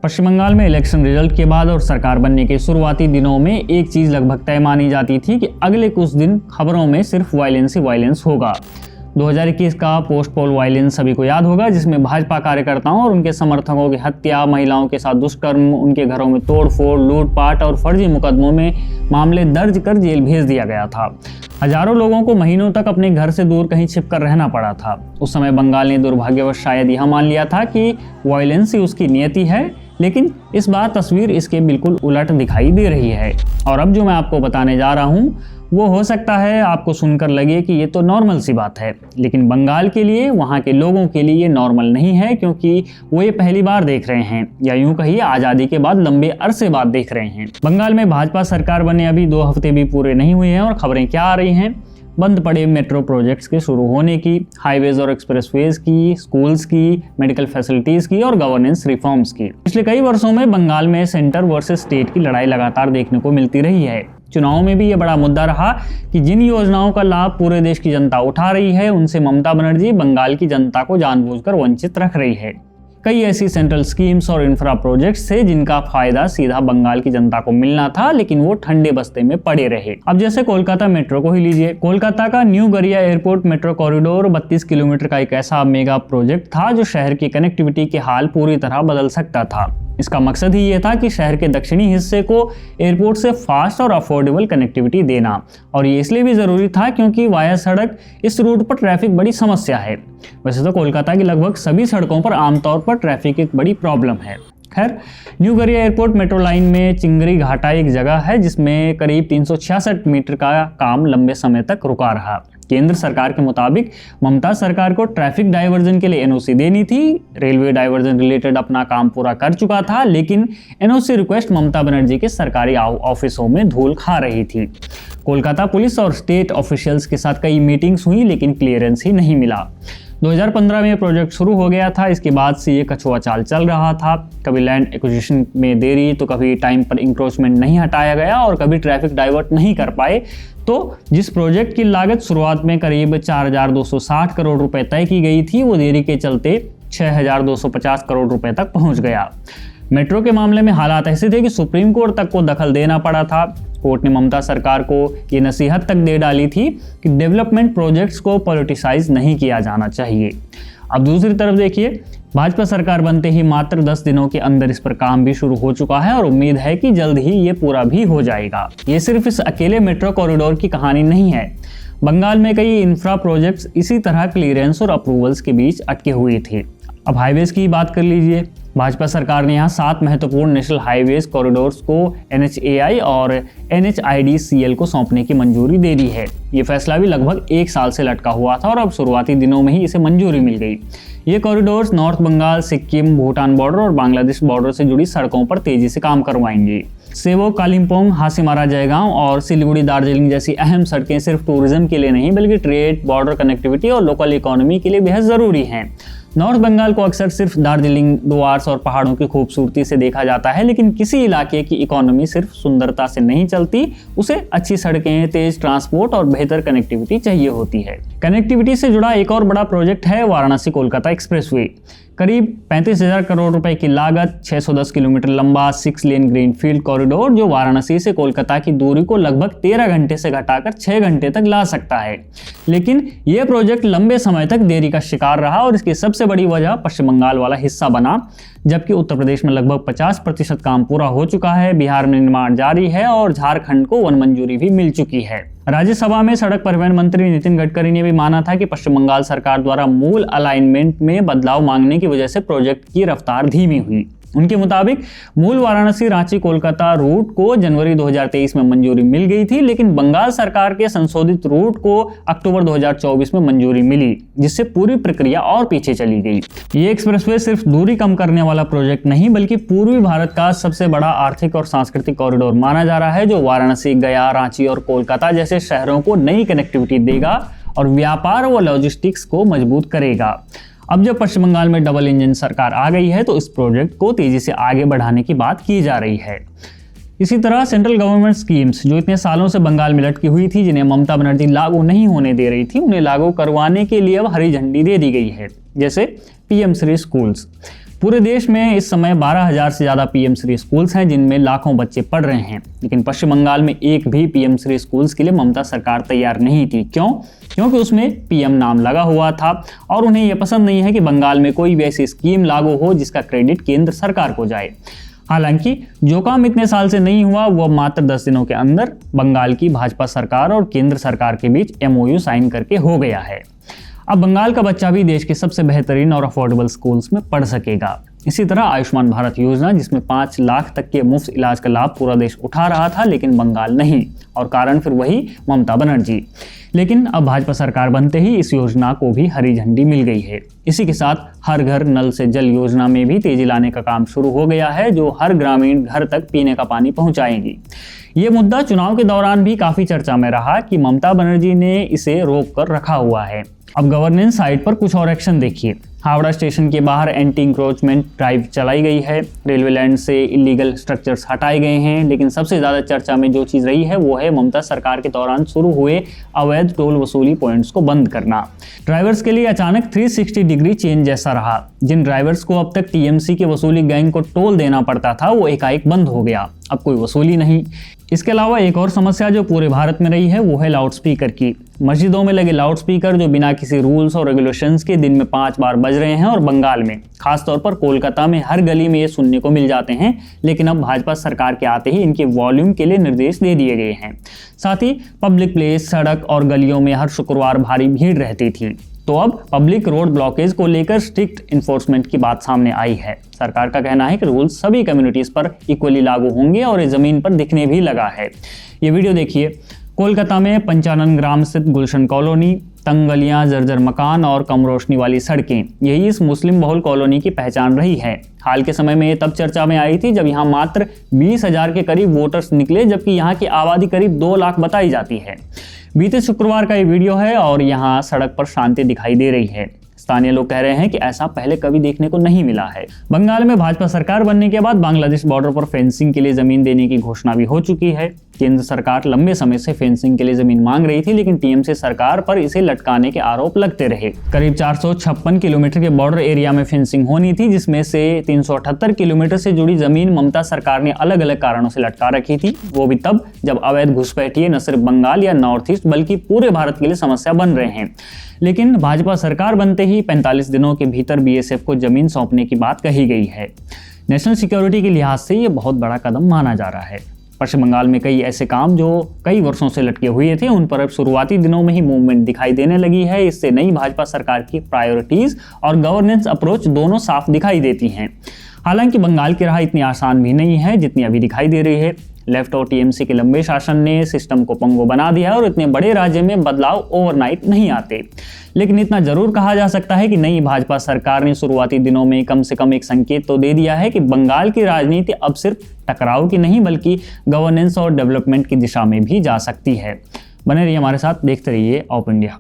पश्चिम बंगाल में election result के बाद और सरकार बनने के शुरुआती दिनों में एक चीज लगभग तय मानी जाती थी कि अगले कुछ दिन खबरों में सिर्फ वायलेंस ही वायलेंस होगा। 2021 का पोस्ट पोल वायलेंस सभी को याद होगा, जिसमें भाजपा कार्यकर्ताओं और उनके समर्थकों की हत्या, महिलाओं के साथ दुष्कर्म, उनके घरों में तोड़फोड़, लूटपाट और फर्जी मुकदमों में मामले दर्ज कर जेल भेज दिया गया था। हजारों लोगों को महीनों तक अपने घर से दूर कहीं छिपकर रहना पड़ा था। उस समय बंगाल ने दुर्भाग्यवश शायद यह मान लिया था कि वायलेंस ही उसकी नियति है, लेकिन इस बार तस्वीर इसके बिल्कुल उलट दिखाई दे रही है। और अब जो मैं आपको बताने जा रहा हूँ वो हो सकता है आपको सुनकर लगे कि ये तो नॉर्मल सी बात है, लेकिन बंगाल के लिए, वहाँ के लोगों के लिए ये नॉर्मल नहीं है, क्योंकि वो ये पहली बार देख रहे हैं, या यूं कहिए आज़ादी के बाद लंबे अरसे बाद देख रहे हैं। बंगाल में भाजपा सरकार बने अभी 2 हफ्ते भी पूरे नहीं हुए हैं और खबरें क्या आ रही हैं? बंद पड़े मेट्रो प्रोजेक्ट्स के शुरू होने की, हाईवेज और एक्सप्रेसवेज की, स्कूल्स की, मेडिकल फैसिलिटीज की और गवर्नेंस रिफॉर्म्स की। पिछले कई वर्षों में बंगाल में सेंटर वर्सेस स्टेट की लड़ाई लगातार देखने को मिलती रही है। चुनाव में भी ये बड़ा मुद्दा रहा कि जिन योजनाओं का लाभ पूरे देश की जनता उठा रही है, उनसे ममता बनर्जी बंगाल की जनता को जानबूझकर वंचित रख रही है। कई ऐसी सेंट्रल स्कीम्स और इंफ्रा प्रोजेक्ट्स थे जिनका फायदा सीधा बंगाल की जनता को मिलना था, लेकिन वो ठंडे बस्ते में पड़े रहे। अब जैसे कोलकाता मेट्रो को ही लीजिए। कोलकाता का न्यू गरिया एयरपोर्ट मेट्रो कॉरिडोर 32 किलोमीटर का एक ऐसा मेगा प्रोजेक्ट था जो शहर की कनेक्टिविटी के हाल पूरी तरह बदल सकता था। इसका मकसद ही ये था कि शहर के दक्षिणी हिस्से को एयरपोर्ट से फास्ट और अफोर्डेबल कनेक्टिविटी देना, और ये इसलिए भी ज़रूरी था क्योंकि वाया सड़क इस रूट पर ट्रैफिक बड़ी समस्या है। वैसे तो कोलकाता की लगभग सभी सड़कों पर आमतौर पर ट्रैफिक एक बड़ी प्रॉब्लम है। खैर, न्यू गरिया एयरपोर्ट मेट्रो लाइन में चिंगरी घाटा एक जगह है जिसमें करीब 366 मीटर का काम लंबे समय तक रुका रहा। केंद्र सरकार के मुताबिक ममता सरकार को ट्रैफिक डाइवर्जन के लिए एनओसी देनी थी। रेलवे डाइवर्जन रिलेटेड अपना काम पूरा कर चुका था, लेकिन एनओसी रिक्वेस्ट ममता बनर्जी के सरकारी ऑफिसों में धूल खा रही थी। कोलकाता पुलिस और स्टेट ऑफिशियल्स के साथ कई मीटिंग्स हुई, लेकिन क्लियरेंस ही नहीं मिला। 2015 में प्रोजेक्ट शुरू हो गया था। इसके बाद से ये कछुआ चाल चल रहा था। कभी लैंड एक्विजिशन में देरी, तो कभी टाइम पर इंक्रोचमेंट नहीं हटाया गया और कभी ट्रैफिक डाइवर्ट नहीं कर पाए। तो जिस प्रोजेक्ट की लागत शुरुआत में करीब 4260 करोड़ रुपए तय की गई थी, वो देरी के चलते 6250 करोड़ रुपए तक पहुंच गया। मेट्रो के मामले में हालात ऐसे थे कि सुप्रीम कोर्ट तक को दखल देना पड़ा था। कोर्ट ने ममता सरकार को ये नसीहत तक दे डाली थी कि डेवलपमेंट प्रोजेक्ट्स को पॉलिटिसाइज नहीं किया जाना चाहिए। अब दूसरी तरफ देखिए, भाजपा सरकार बनते ही मात्र 10 दिनों के अंदर इस पर काम भी शुरू हो चुका है और उम्मीद है कि जल्द ही ये पूरा भी हो जाएगा। ये सिर्फ इस अकेले मेट्रो कॉरिडोर की कहानी नहीं है। बंगाल में कई इंफ्रा प्रोजेक्ट्स इसी तरह क्लियरेंस और अप्रूवल्स के बीच अटके हुए थे। अब हाईवेज की बात कर लीजिए। भाजपा सरकार ने यहाँ 7 महत्वपूर्ण नेशनल हाईवेज कॉरिडोर्स को NHAI और NHIDCL को सौंपने की मंजूरी दे दी है। ये फैसला भी लगभग 1 साल से लटका हुआ था और अब शुरुआती दिनों में ही इसे मंजूरी मिल गई। ये corridors North Bengal, Sikkim, Bhutan border और बांग्लादेश बॉर्डर से जुड़ी सड़कों पर तेजी से काम करवाएंगे। सेवक, कालिम्पोंग, हासीमारा, जयगांव और सिलीगुड़ी, दार्जिलिंग जैसी अहम सड़कें सिर्फ टूरिज्म के लिए नहीं, बल्कि ट्रेड, बॉर्डर कनेक्टिविटी और लोकल इकोनॉमी के लिए बेहद ज़रूरी हैं। नॉर्थ बंगाल को अक्सर सिर्फ दार्जिलिंग, डुआर्स और पहाड़ों की खूबसूरती से देखा जाता है, लेकिन किसी इलाके की इकोनॉमी सिर्फ सुंदरता से नहीं चलती, उसे अच्छी सड़कें, तेज ट्रांसपोर्ट और बेहतर कनेक्टिविटी चाहिए होती है। कनेक्टिविटी से जुड़ा एक और बड़ा प्रोजेक्ट है वाराणसी कोलकाता एक्सप्रेसवे। करीब 35,000 करोड़ रुपए की लागत, 610 किलोमीटर लंबा 6 लेन ग्रीनफील्ड कॉरिडोर जो वाराणसी से कोलकाता की दूरी को लगभग 13 घंटे से घटाकर 6 घंटे तक ला सकता है। लेकिन यह प्रोजेक्ट लंबे समय तक देरी का शिकार रहा और इसकी सबसे बड़ी वजह पश्चिम बंगाल वाला हिस्सा बना। जबकि उत्तर प्रदेश में लगभग 50% काम पूरा हो चुका है, बिहार में निर्माण जारी है और झारखंड को वन मंजूरी भी मिल चुकी है। राज्यसभा में सड़क परिवहन मंत्री नितिन गडकरी ने भी माना था कि पश्चिम बंगाल सरकार द्वारा मूल अलाइनमेंट में बदलाव मांगने की वजह से प्रोजेक्ट की रफ्तार धीमी हुई। उनके मुताबिक मूल वाराणसी रांची कोलकाता रूट को जनवरी 2023 में मंजूरी मिल गई थी, लेकिन बंगाल सरकार के संशोधित रूट को अक्टूबर 2024 में मंजूरी मिली, जिससे पूरी प्रक्रिया और पीछे चली गई। ये एक्सप्रेसवे सिर्फ दूरी कम करने वाला प्रोजेक्ट नहीं, बल्कि पूर्वी भारत का सबसे बड़ा आर्थिक और सांस्कृतिक कॉरिडोर माना जा रहा है, जो वाराणसी, गया, रांची और कोलकाता जैसे शहरों को नई कनेक्टिविटी देगा और व्यापार व लॉजिस्टिक्स को मजबूत करेगा। अब जब पश्चिम बंगाल में डबल इंजन सरकार आ गई है, तो इस प्रोजेक्ट को तेजी से आगे बढ़ाने की बात की जा रही है। इसी तरह सेंट्रल गवर्नमेंट स्कीम्स जो इतने सालों से बंगाल में लटकी हुई थी, जिन्हें ममता बनर्जी लागू नहीं होने दे रही थी, उन्हें लागू करवाने के लिए अब हरी झंडी दे दी गई है। जैसे PM श्री स्कूल्स। पूरे देश में इस समय 12,000 से ज़्यादा पीएम श्री स्कूल्स हैं जिनमें लाखों बच्चे पढ़ रहे हैं, लेकिन पश्चिम बंगाल में एक भी पीएम श्री स्कूल्स के लिए ममता सरकार तैयार नहीं थी। क्यों? क्योंकि उसमें पीएम नाम लगा हुआ था और उन्हें यह पसंद नहीं है कि बंगाल में कोई भी ऐसी स्कीम लागू हो जिसका क्रेडिट केंद्र सरकार को जाए। हालांकि जो काम इतने साल से नहीं हुआ वो मात्र 10 दिनों के अंदर बंगाल की भाजपा सरकार और केंद्र सरकार के बीच MOU साइन करके हो गया है। अब बंगाल का बच्चा भी देश के सबसे बेहतरीन और अफोर्डेबल स्कूल्स में पढ़ सकेगा। इसी तरह आयुष्मान भारत योजना, जिसमें 5 लाख तक के मुफ्त इलाज का लाभ पूरा देश उठा रहा था, लेकिन बंगाल नहीं, और कारण फिर वही ममता बनर्जी। लेकिन अब भाजपा सरकार बनते ही इस योजना को भी हरी झंडी मिल गई है। इसी के साथ हर घर नल से जल योजना में भी तेजी लाने का काम शुरू हो गया है, जो हर ग्रामीण घर तक पीने का पानी पहुंचाएगी। ये मुद्दा चुनाव के दौरान भी काफी चर्चा में रहा कि ममता बनर्जी ने इसे रोक कर रखा हुआ है। अब गवर्नेंस साइड पर कुछ और एक्शन देखिए। हावड़ा स्टेशन के बाहर एंटी इंक्रोचमेंट ड्राइव चलाई गई है, रेलवे लैंड से इलीगल स्ट्रक्चर्स हटाए गए हैं, लेकिन सबसे ज़्यादा चर्चा में जो चीज़ रही है वो है ममता सरकार के दौरान शुरू हुए अवैध टोल वसूली पॉइंट्स को बंद करना। ड्राइवर्स के लिए अचानक 360 डिग्री चेंज जैसा रहा। जिन ड्राइवर्स को अब तक TMC के वसूली गैंग को टोल देना पड़ता था वो एकाएक बंद हो गया, अब कोई वसूली नहीं। इसके अलावा एक और समस्या जो पूरे भारत में रही है वो है लाउड स्पीकर की। मस्जिदों में लगे लाउड स्पीकर जो बिना किसी रूल्स और रेगुलेशंस के दिन में 5 बार बज रहे हैं, और बंगाल में खासतौर पर कोलकाता में हर गली में ये सुनने को मिल जाते हैं। लेकिन अब भाजपा सरकार के आते ही इनके वॉल्यूम के लिए निर्देश दे दिए गए हैं। साथ ही पब्लिक प्लेस, सड़क और गलियों में हर शुक्रवार भारी भीड़ रहती थी, तो अब पब्लिक रोड ब्लॉकेज को लेकर स्ट्रिक्ट इन्फोर्समेंट की बात सामने आई है। सरकार का कहना है कि रूल्स सभी कम्युनिटीज पर इक्वली लागू होंगे और ये जमीन पर दिखने भी लगा है। ये वीडियो देखिए। कोलकाता में पंचानन ग्राम स्थित गुलशन कॉलोनी, तंग गलियां, जर्जर मकान और कम रोशनी वाली सड़कें, यही इस मुस्लिम बहुल कॉलोनी की पहचान रही है। हाल के समय में ये तब चर्चा में आई थी जब यहाँ मात्र 20,000 के करीब वोटर्स निकले, जबकि यहाँ की आबादी करीब 2 लाख बताई जाती है। बीते शुक्रवार का ये वीडियो है और यहाँ सड़क पर शांति दिखाई दे रही है। स्थानीय लोग कह रहे हैं कि ऐसा पहले कभी देखने को नहीं मिला है। बंगाल में भाजपा सरकार बनने के बाद बांग्लादेश बॉर्डर पर फेंसिंग के लिए जमीन देने की घोषणा भी हो चुकी है। केंद्र सरकार लंबे समय से फेंसिंग के लिए जमीन मांग रही थी, लेकिन TMC सरकार पर इसे लटकाने के आरोप लगते रहे। करीब 456 किलोमीटर के बॉर्डर एरिया में फेंसिंग होनी थी, जिसमें से 378 किलोमीटर से जुड़ी जमीन ममता सरकार ने अलग अलग कारणों से लटका रखी थी, वो भी तब जब अवैध घुसपैठिए न सिर्फ बंगाल या नॉर्थ ईस्ट बल्कि पूरे भारत के लिए समस्या बन रहे हैं। लेकिन भाजपा सरकार बनते ही 45 दिनों के भीतर BSF को जमीन सौंपने की बात कही गई है। नेशनल सिक्योरिटी के लिहाज से ये बहुत बड़ा कदम माना जा रहा है। पश्चिम बंगाल में कई ऐसे काम जो कई वर्षों से लटके हुए थे, उन पर अब शुरुआती दिनों में ही मूवमेंट दिखाई देने लगी है। इससे नई भाजपा सरकार की प्रायोरिटीज और गवर्नेंस अप्रोच दोनों साफ दिखाई देती हैं। हालांकि बंगाल की राह इतनी आसान भी नहीं है जितनी अभी दिखाई दे रही है। लेफ्ट और TMC के लंबे शासन ने सिस्टम को पंगो बना दिया है और इतने बड़े राज्य में बदलाव ओवरनाइट नहीं आते। लेकिन इतना जरूर कहा जा सकता है कि नई भाजपा सरकार ने शुरुआती दिनों में कम से कम एक संकेत तो दे दिया है कि बंगाल की राजनीति अब सिर्फ टकराव की नहीं बल्कि गवर्नेंस और डेवलपमेंट की दिशा में भी जा सकती है। बने रहिए हमारे साथ, देखते रहिए ऑप इंडिया।